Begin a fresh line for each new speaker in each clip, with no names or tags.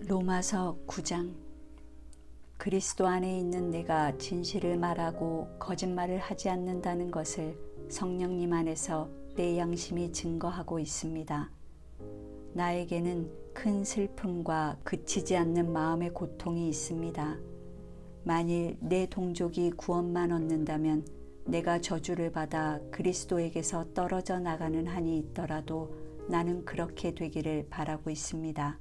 로마서 9장. 그리스도 안에 있는 내가 진실을 말하고 거짓말을 하지 않는다는 것을 성령님 안에서 내 양심이 증거하고 있습니다. 나에게는 큰 슬픔과 그치지 않는 마음의 고통이 있습니다. 만일 내 동족이 구원만 얻는다면 내가 저주를 받아 그리스도에게서 떨어져 나가는 한이 있더라도 나는 그렇게 되기를 바라고 있습니다.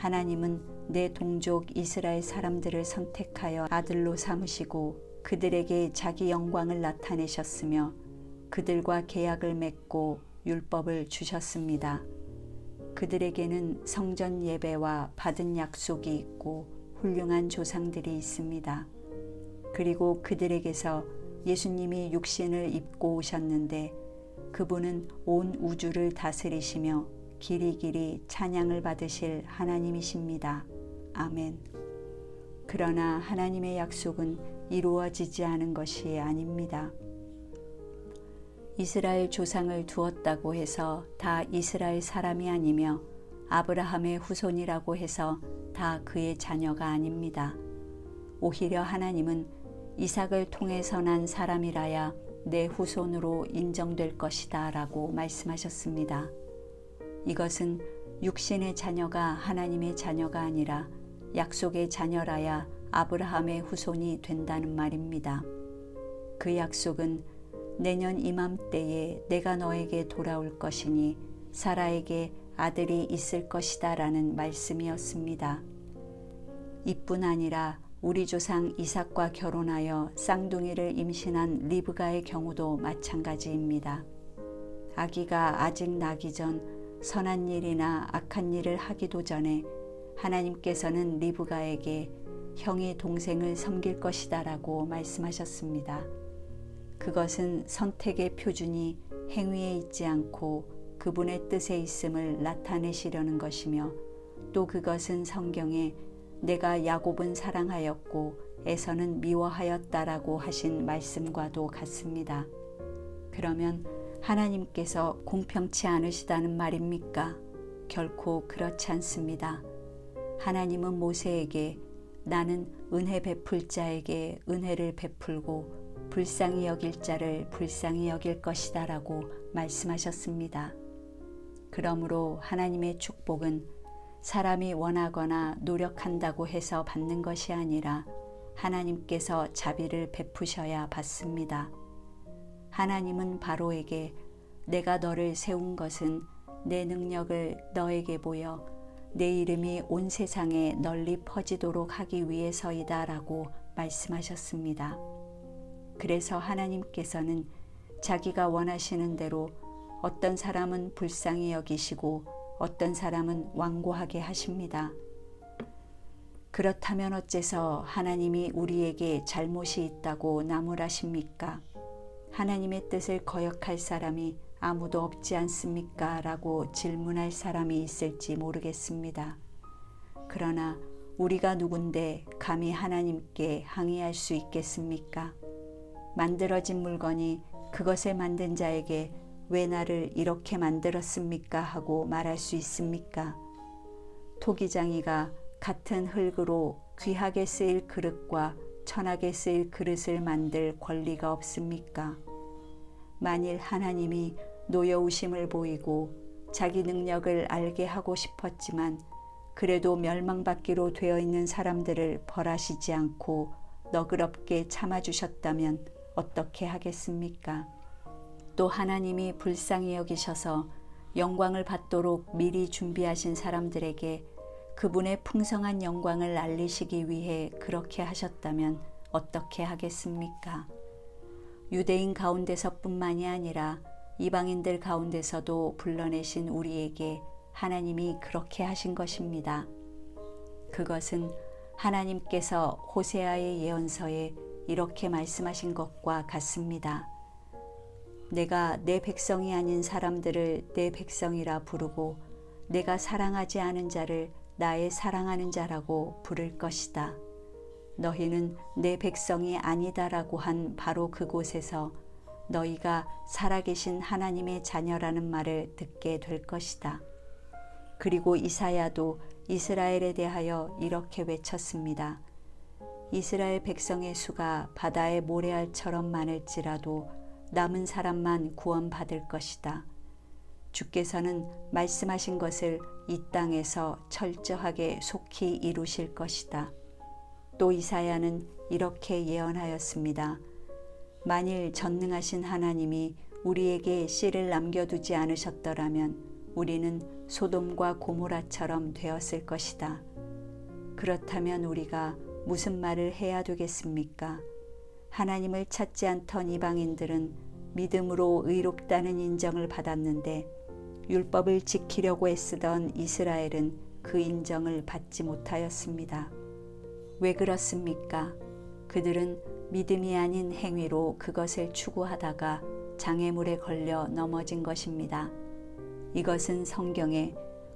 하나님은 내 동족 이스라엘 사람들을 선택하여 아들로 삼으시고 그들에게 자기 영광을 나타내셨으며 그들과 계약을 맺고 율법을 주셨습니다. 그들에게는 성전 예배와 받은 약속이 있고 훌륭한 조상들이 있습니다. 그리고 그들에게서 예수님이 육신을 입고 오셨는데 그분은 온 우주를 다스리시며 길이길이 찬양을 받으실 하나님이십니다. 아멘. 그러나 하나님의 약속은 이루어지지 않은 것이 아닙니다. 이스라엘 조상을 두었다고 해서 다 이스라엘 사람이 아니며 아브라함의 후손이라고 해서 다 그의 자녀가 아닙니다. 오히려 하나님은 이삭을 통해서 난 사람이라야 내 후손으로 인정될 것이다 라고 말씀하셨습니다. 이것은 육신의 자녀가 하나님의 자녀가 아니라 약속의 자녀라야 아브라함의 후손이 된다는 말입니다. 그 약속은 내년 이맘때에 내가 너에게 돌아올 것이니 사라에게 아들이 있을 것이다 라는 말씀이었습니다. 이뿐 아니라 우리 조상 이삭과 결혼하여 쌍둥이를 임신한 리브가의 경우도 마찬가지입니다. 아기가 아직 나기 전 선한 일이나 악한 일을 하기도 전에 하나님께서는 리브가에게 형이 동생을 섬길 것이다 라고 말씀하셨습니다. 그것은 선택의 표준이 행위에 있지 않고 그분의 뜻에 있음을 나타내시려는 것이며 또 그것은 성경에 내가 야곱은 사랑하였고 에서는 미워하였다라고 하신 말씀과도 같습니다. 그러면 하나님께서 공평치 않으시다는 말입니까? 결코 그렇지 않습니다. 하나님은 모세에게 나는 은혜 베풀 자에게 은혜를 베풀고 불쌍히 여길 자를 불쌍히 여길 것이다 라고 말씀하셨습니다. 그러므로 하나님의 축복은 사람이 원하거나 노력한다고 해서 받는 것이 아니라 하나님께서 자비를 베푸셔야 받습니다. 하나님은 바로에게 내가 너를 세운 것은 내 능력을 너에게 보여 내 이름이 온 세상에 널리 퍼지도록 하기 위해서이다 라고 말씀하셨습니다. 그래서 하나님께서는 자기가 원하시는 대로 어떤 사람은 불쌍히 여기시고 어떤 사람은 완고하게 하십니다. 그렇다면 어째서 하나님이 우리에게 잘못이 있다고 나무라십니까? 하나님의 뜻을 거역할 사람이 아무도 없지 않습니까? 라고 질문할 사람이 있을지 모르겠습니다. 그러나 우리가 누군데 감히 하나님께 항의할 수 있겠습니까? 만들어진 물건이 그것을 만든 자에게 왜 나를 이렇게 만들었습니까? 하고 말할 수 있습니까? 토기장이가 같은 흙으로 귀하게 쓰일 그릇과 천하게 쓰일 그릇을 만들 권리가 없습니까? 만일 하나님이 노여우심을 보이고 자기 능력을 알게 하고 싶었지만 그래도 멸망받기로 되어 있는 사람들을 벌하시지 않고 너그럽게 참아주셨다면 어떻게 하겠습니까? 또 하나님이 불쌍히 여기셔서 영광을 받도록 미리 준비하신 사람들에게 그분의 풍성한 영광을 알리시기 위해 그렇게 하셨다면 어떻게 하겠습니까? 유대인 가운데서뿐만이 아니라 이방인들 가운데서도 불러내신 우리에게 하나님이 그렇게 하신 것입니다. 그것은 하나님께서 호세아의 예언서에 이렇게 말씀하신 것과 같습니다. 내가 내 백성이 아닌 사람들을 내 백성이라 부르고 내가 사랑하지 않은 자를 나의 사랑하는 자라고 부를 것이다. 너희는 내 백성이 아니다라고 한 바로 그곳에서 너희가 살아계신 하나님의 자녀라는 말을 듣게 될 것이다. 그리고 이사야도 이스라엘에 대하여 이렇게 외쳤습니다. 이스라엘 백성의 수가 바다의 모래알처럼 많을지라도 남은 사람만 구원받을 것이다. 주께서는 말씀하신 것을 이 땅에서 철저하게 속히 이루실 것이다. 또 이사야는 이렇게 예언하였습니다. 만일 전능하신 하나님이 우리에게 씨를 남겨두지 않으셨더라면 우리는 소돔과 고모라처럼 되었을 것이다. 그렇다면 우리가 무슨 말을 해야 되겠습니까? 하나님을 찾지 않던 이방인들은 믿음으로 의롭다는 인정을 받았는데 율법을 지키려고 애쓰던 이스라엘은 그 인정을 받지 못하였습니다. 왜 그렇습니까? 그들은 믿음이 아닌 행위로 그것을 추구하다가 장애물에 걸려 넘어진 것입니다. 이것은 성경에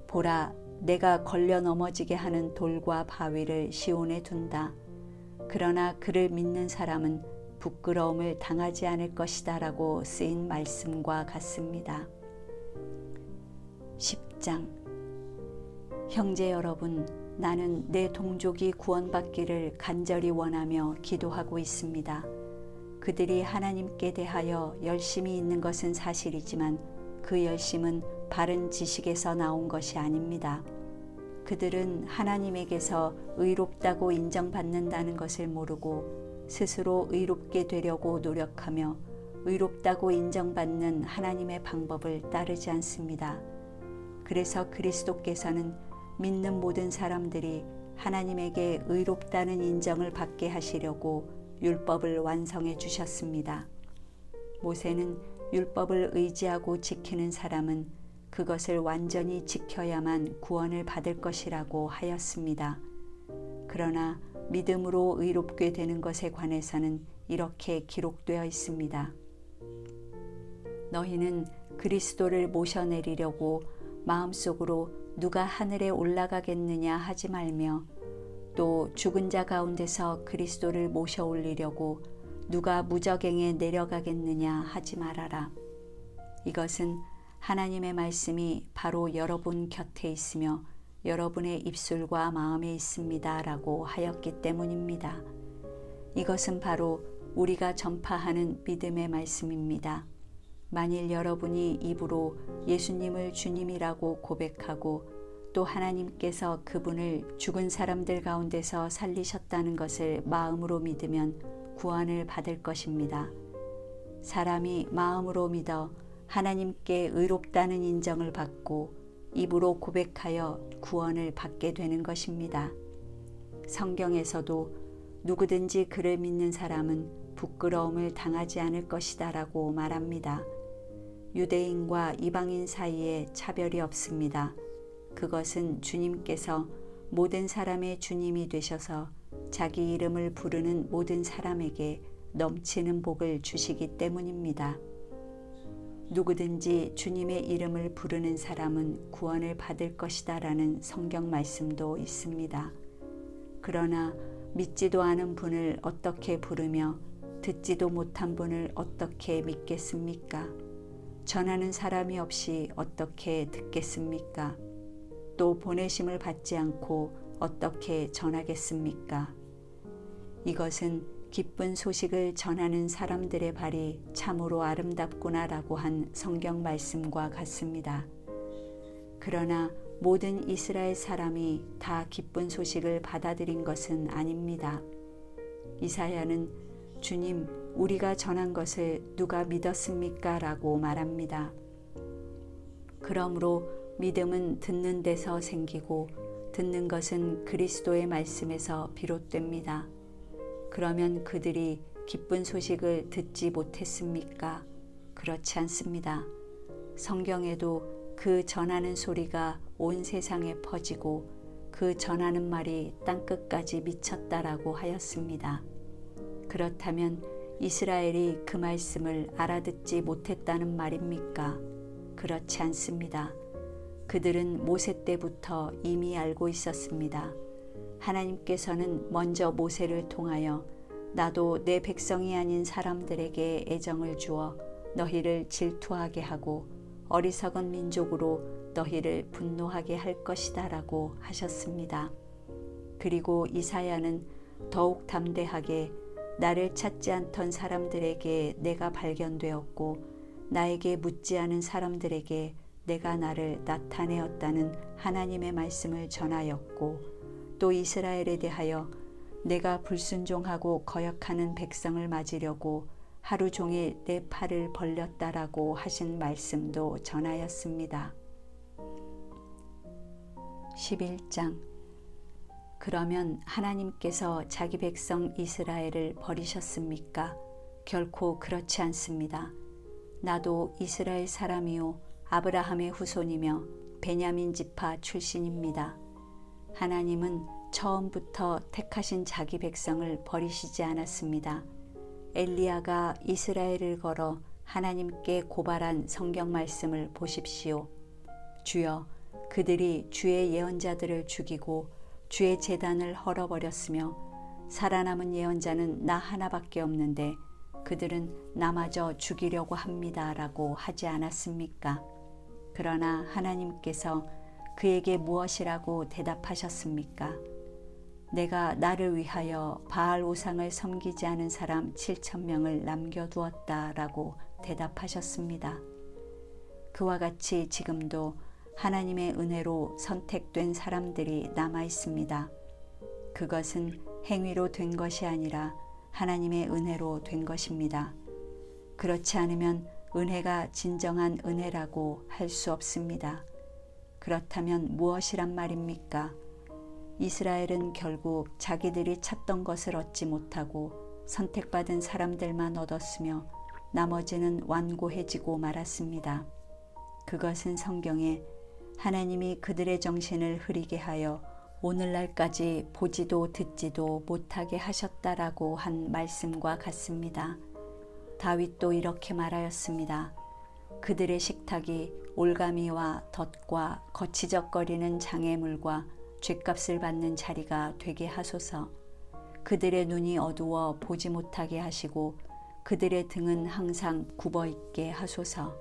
보라, 내가 걸려 넘어지게 하는 돌과 바위를 시온에 둔다. 그러나 그를 믿는 사람은 부끄러움을 당하지 않을 것이다 라고 쓰인 말씀과 같습니다. 10장. 형제 여러분, 나는 내 동족이 구원받기를 간절히 원하며 기도하고 있습니다. 그들이 하나님께 대하여 열심이 있는 것은 사실이지만 그 열심은 바른 지식에서 나온 것이 아닙니다. 그들은 하나님에게서 의롭다고 인정받는다는 것을 모르고 스스로 의롭게 되려고 노력하며 의롭다고 인정받는 하나님의 방법을 따르지 않습니다. 그래서 그리스도께서는 믿는 모든 사람들이 하나님에게 의롭다는 인정을 받게 하시려고 율법을 완성해 주셨습니다. 모세는 율법을 의지하고 지키는 사람은 그것을 완전히 지켜야만 구원을 받을 것이라고 하였습니다. 그러나 믿음으로 의롭게 되는 것에 관해서는 이렇게 기록되어 있습니다. 너희는 그리스도를 모셔내리려고 마음속으로 누가 하늘에 올라가겠느냐 하지 말며 또 죽은 자 가운데서 그리스도를 모셔 올리려고 누가 무저갱에 내려가겠느냐 하지 말아라. 이것은 하나님의 말씀이 바로 여러분 곁에 있으며 여러분의 입술과 마음에 있습니다 라고 하였기 때문입니다. 이것은 바로 우리가 전파하는 믿음의 말씀입니다. 만일 여러분이 입으로 예수님을 주님이라고 고백하고 또 하나님께서 그분을 죽은 사람들 가운데서 살리셨다는 것을 마음으로 믿으면 구원을 받을 것입니다. 사람이 마음으로 믿어 하나님께 의롭다는 인정을 받고 입으로 고백하여 구원을 받게 되는 것입니다. 성경에서도 누구든지 그를 믿는 사람은 부끄러움을 당하지 않을 것이다 라고 말합니다. 유대인과 이방인 사이에 차별이 없습니다. 그것은 주님께서 모든 사람의 주님이 되셔서 자기 이름을 부르는 모든 사람에게 넘치는 복을 주시기 때문입니다. 누구든지 주님의 이름을 부르는 사람은 구원을 받을 것이다 라는 성경 말씀도 있습니다. 그러나 믿지도 않은 분을 어떻게 부르며 듣지도 못한 분을 어떻게 믿겠습니까? 전하는 사람이 없이 어떻게 듣겠습니까? 또 보내심을 받지 않고 어떻게 전하겠습니까? 이것은 기쁜 소식을 전하는 사람들의 발이 참으로 아름답구나라고 한 성경 말씀과 같습니다. 그러나 모든 이스라엘 사람이 다 기쁜 소식을 받아들인 것은 아닙니다. 이사야는 주님, 우리가 전한 것을 누가 믿었습니까? 라고 말합니다. 그러므로 믿음은 듣는 데서 생기고 듣는 것은 그리스도의 말씀에서 비롯됩니다. 그러면 그들이 기쁜 소식을 듣지 못했습니까? 그렇지 않습니다. 성경에도 그 전하는 소리가 온 세상에 퍼지고 그 전하는 말이 땅끝까지 미쳤다라고 하였습니다. 그렇다면 이스라엘이 그 말씀을 알아듣지 못했다는 말입니까? 그렇지 않습니다. 그들은 모세 때부터 이미 알고 있었습니다. 하나님께서는 먼저 모세를 통하여 나도 내 백성이 아닌 사람들에게 애정을 주어 너희를 질투하게 하고 어리석은 민족으로 너희를 분노하게 할 것이다 라고 하셨습니다. 그리고 이사야는 더욱 담대하게 나를 찾지 않던 사람들에게 내가 발견되었고 나에게 묻지 않은 사람들에게 내가 나를 나타내었다는 하나님의 말씀을 전하였고, 또 이스라엘에 대하여 내가 불순종하고 거역하는 백성을 맞으려고 하루 종일 내 팔을 벌렸다라고 하신 말씀도 전하였습니다. 11장. 그러면 하나님께서 자기 백성 이스라엘을 버리셨습니까? 결코 그렇지 않습니다. 나도 이스라엘 사람이요 아브라함의 후손이며 베냐민 지파 출신입니다. 하나님은 처음부터 택하신 자기 백성을 버리시지 않았습니다. 엘리야가 이스라엘을 걸어 하나님께 고발한 성경 말씀을 보십시오. 주여, 그들이 주의 예언자들을 죽이고 주의 제단을 헐어버렸으며 살아남은 예언자는 나 하나밖에 없는데 그들은 나마저 죽이려고 합니다 라고 하지 않았습니까? 그러나 하나님께서 그에게 무엇이라고 대답하셨습니까? 내가 나를 위하여 바알 우상을 섬기지 않은 사람 7,000명을 남겨두었다 라고 대답하셨습니다. 그와 같이 지금도 하나님의 은혜로 선택된 사람들이 남아 있습니다. 그것은 행위로 된 것이 아니라 하나님의 은혜로 된 것입니다. 그렇지 않으면 은혜가 진정한 은혜라고 할 수 없습니다. 그렇다면 무엇이란 말입니까? 이스라엘은 결국 자기들이 찾던 것을 얻지 못하고 선택받은 사람들만 얻었으며 나머지는 완고해지고 말았습니다. 그것은 성경에 하나님이 그들의 정신을 흐리게 하여 오늘날까지 보지도 듣지도 못하게 하셨다라고 한 말씀과 같습니다. 다윗도 이렇게 말하였습니다. 그들의 식탁이 올가미와 덫과 거치적거리는 장애물과 죗값을 받는 자리가 되게 하소서. 그들의 눈이 어두워 보지 못하게 하시고 그들의 등은 항상 굽어 있게 하소서.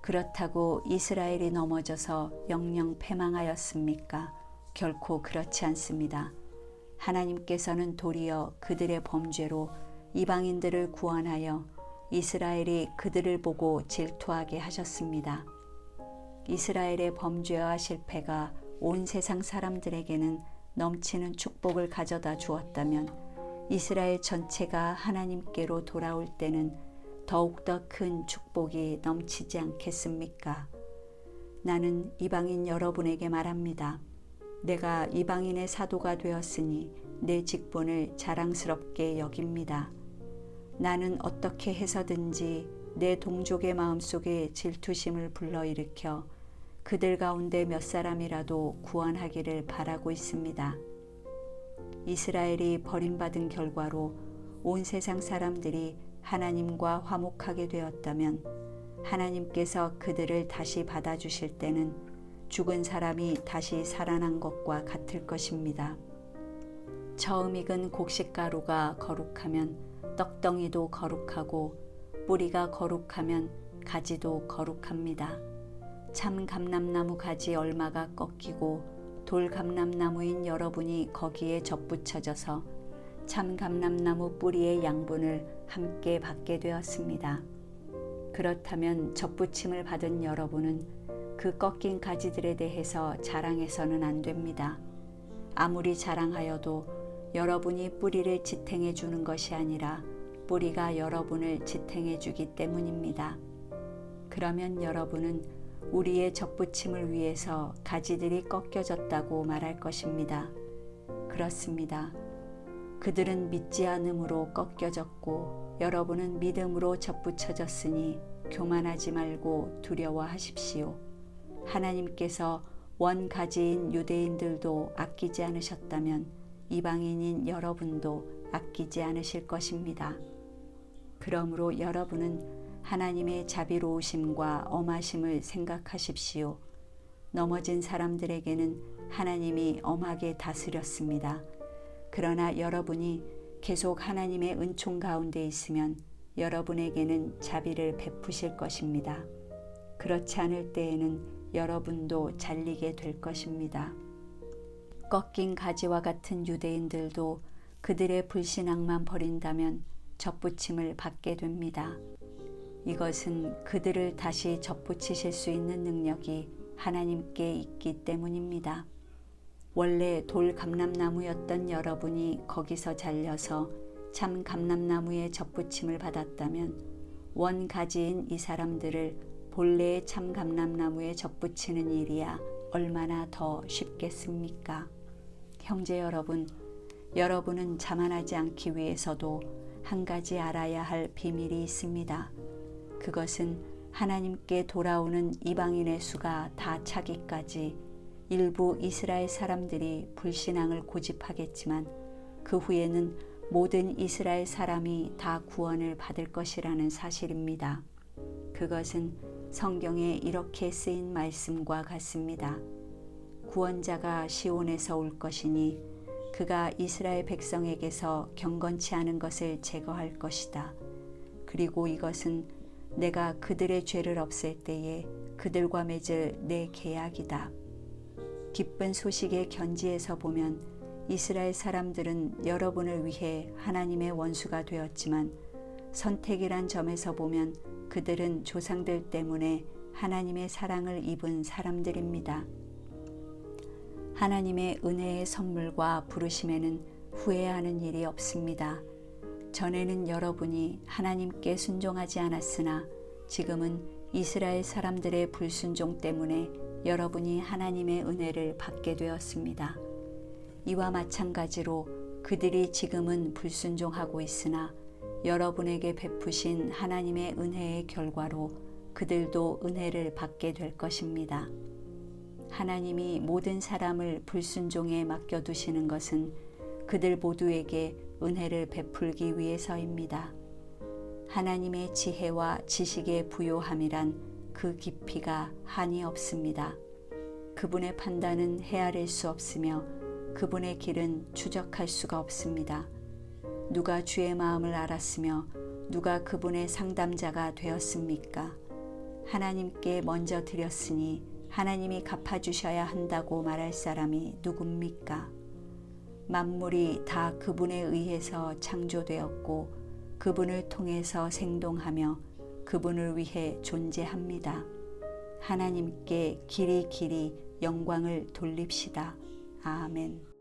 그렇다고 이스라엘이 넘어져서 영영 패망하였습니까? 결코 그렇지 않습니다. 하나님께서는 도리어 그들의 범죄로 이방인들을 구원하여 이스라엘이 그들을 보고 질투하게 하셨습니다. 이스라엘의 범죄와 실패가 온 세상 사람들에게는 넘치는 축복을 가져다 주었다면 이스라엘 전체가 하나님께로 돌아올 때는 더욱더 큰 축복이 넘치지 않겠습니까? 나는 이방인 여러분에게 말합니다. 내가 이방인의 사도가 되었으니 내 직분을 자랑스럽게 여깁니다. 나는 어떻게 해서든지 내 동족의 마음속에 질투심을 불러일으켜 그들 가운데 몇 사람이라도 구원하기를 바라고 있습니다. 이스라엘이 버림받은 결과로 온 세상 사람들이 하나님과 화목하게 되었다면 하나님께서 그들을 다시 받아주실 때는 죽은 사람이 다시 살아난 것과 같을 것입니다. 처음 익은 곡식가루가 거룩하면 떡덩이도 거룩하고 뿌리가 거룩하면 가지도 거룩합니다. 참 감람나무 가지 얼마가 꺾이고 돌 감람나무인 여러분이 거기에 접붙여져서 참 감람나무 뿌리의 양분을 함께 받게 되었습니다. 그렇다면 접붙임을 받은 여러분은 그 꺾인 가지들에 대해서 자랑해서는 안 됩니다. 아무리 자랑하여도 여러분이 뿌리를 지탱해 주는 것이 아니라 뿌리가 여러분을 지탱해 주기 때문입니다. 그러면 여러분은 우리의 접붙임을 위해서 가지들이 꺾여졌다고 말할 것입니다. 그렇습니다. 그들은 믿지 않음으로 꺾여졌고 여러분은 믿음으로 접붙여졌으니 교만하지 말고 두려워하십시오. 하나님께서 원가지인 유대인들도 아끼지 않으셨다면 이방인인 여러분도 아끼지 않으실 것입니다. 그러므로 여러분은 하나님의 자비로우심과 엄하심을 생각하십시오. 넘어진 사람들에게는 하나님이 엄하게 다스렸습니다. 그러나 여러분이 계속 하나님의 은총 가운데 있으면 여러분에게는 자비를 베푸실 것입니다. 그렇지 않을 때에는 여러분도 잘리게 될 것입니다. 꺾인 가지와 같은 유대인들도 그들의 불신앙만 버린다면 접붙임을 받게 됩니다. 이것은 그들을 다시 접붙이실 수 있는 능력이 하나님께 있기 때문입니다. 원래 돌 감람나무였던 여러분이 거기서 잘려서 참 감람나무의 접붙임을 받았다면 원 가지인 이 사람들을 본래의 참 감람나무에 접붙이는 일이야 얼마나 더 쉽겠습니까? 형제 여러분, 여러분은 자만하지 않기 위해서도 한 가지 알아야 할 비밀이 있습니다. 그것은 하나님께 돌아오는 이방인의 수가 다 차기까지 일부 이스라엘 사람들이 불신앙을 고집하겠지만 그 후에는 모든 이스라엘 사람이 다 구원을 받을 것이라는 사실입니다. 그것은 성경에 이렇게 쓰인 말씀과 같습니다. 구원자가 시온에서 올 것이니 그가 이스라엘 백성에게서 경건치 않은 것을 제거할 것이다. 그리고 이것은 내가 그들의 죄를 없앨 때에 그들과 맺을 내 계약이다. 기쁜 소식의 견지에서 보면 이스라엘 사람들은 여러분을 위해 하나님의 원수가 되었지만 선택이란 점에서 보면 그들은 조상들 때문에 하나님의 사랑을 입은 사람들입니다. 하나님의 은혜의 선물과 부르심에는 후회하는 일이 없습니다. 전에는 여러분이 하나님께 순종하지 않았으나 지금은 이스라엘 사람들의 불순종 때문에 여러분이 하나님의 은혜를 받게 되었습니다. 이와 마찬가지로 그들이 지금은 불순종하고 있으나 여러분에게 베푸신 하나님의 은혜의 결과로 그들도 은혜를 받게 될 것입니다. 하나님이 모든 사람을 불순종에 맡겨두시는 것은 그들 모두에게 은혜를 베풀기 위해서입니다. 하나님의 지혜와 지식의 부요함이란 그 깊이가 한이 없습니다. 그분의 판단은 헤아릴 수 없으며 그분의 길은 추적할 수가 없습니다. 누가 주의 마음을 알았으며 누가 그분의 상담자가 되었습니까? 하나님께 먼저 드렸으니 하나님이 갚아주셔야 한다고 말할 사람이 누굽니까? 만물이 다 그분에 의해서 창조되었고 그분을 통해서 생동하며 그분을 위해 존재합니다. 하나님께 길이 영광을 돌립시다. 아멘.